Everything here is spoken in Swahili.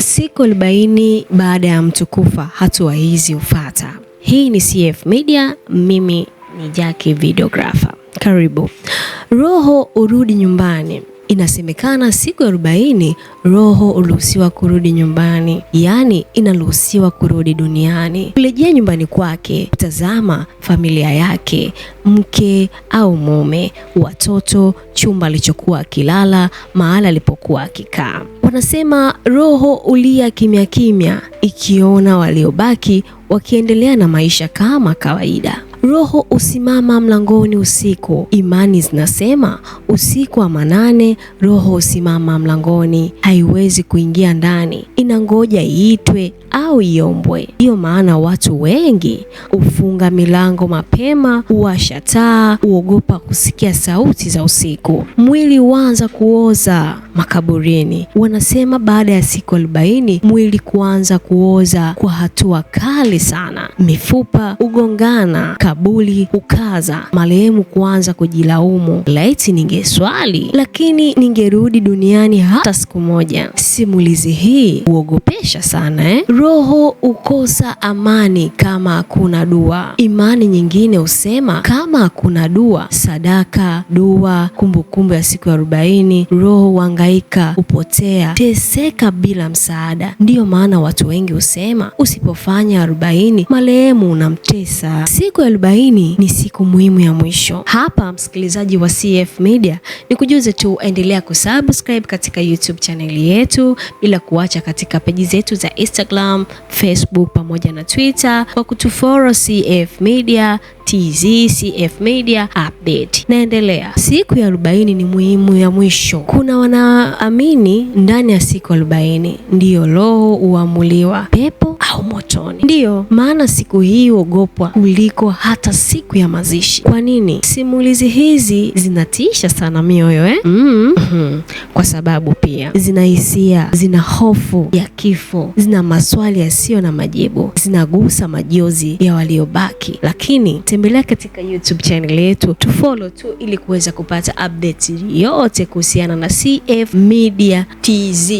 Siku 40 baada ya mtu kufa, hatua hizi hufuata. Hii ni CF Media, mimi ni Jackie videographer. Karibu. Roho urudi nyumbani. Inasemekana siku ya 40 roho uruhusiwa kurudi nyumbani, yaani inaruhusiwa kurudi duniani, kurejea nyumbani kwake, kutazama familia yake, mke au mume, watoto, chumba alichokuwa akilala, mahala alipokuwa akikaa. Wanasema roho ulia kimya kimya, ikiona waliobaki wakiendelea na maisha kama kawaida. Roho usimama mlangoni usiku. Imani zinasema usiku wa manane roho usimama mlangoni, haiwezi kuingia ndani, inangoja iitwe au iombwe. Ndiyo maana watu wengi hufunga milango mapema, huwasha taa, huogopa kusikia sauti za usiku. Mwili huanza kuoza makaburini. Wanasema baada ya siku 40 mwili kuanza kuoza kwa hatua kali sana. Mifupa hugongana, kaburi hukaza, marehemu kuanza kujilaumu, laiti ningeswali, lakini ningerudi duniani hata siku moja. Simulizi hii huogopesha sana Roho ukosa amani kama hakuna dua. Imani nyingine husema kama hakuna dua, sadaka, dua, kumbukumbu ya siku ya 40, roho huhangaika, hupotea, teseka bila msaada. Ndiyo maana watu wengi husema usipofanya 40 marehemu unamtesa. Siku ya 40 ni siku muhimu ya mwisho. Hapa msikilizaji wa CF Media, nikujuze tu endelea kusubscribe katika YouTube channel yetu, bila kuacha katika peji zetu za Instagram, Facebook pamoja na Twitter kwa kutufollow CF Media TZ, CF Media Update. Naendelea. Siku ya 40 ni muhimu ya mwisho. Kuna wanaamini ndani ya siku 40 ndiyo roho huamuliwa pepo au motoni. Ndiyo maana siku hii huogopwa kuliko hata siku ya mazishi. Kwa nini? Simulizi hizi zinatisha sana mioyo Kwa sababu pia zina hisia, zina hofu ya kifo, zina maswali yasiyo na majibu, zinagusa majozi ya waliobaki. Lakini tembelea katika YouTube channel yetu, tufollow tu ili kuweza kupata update yote kuhusiana na CF Media TZ.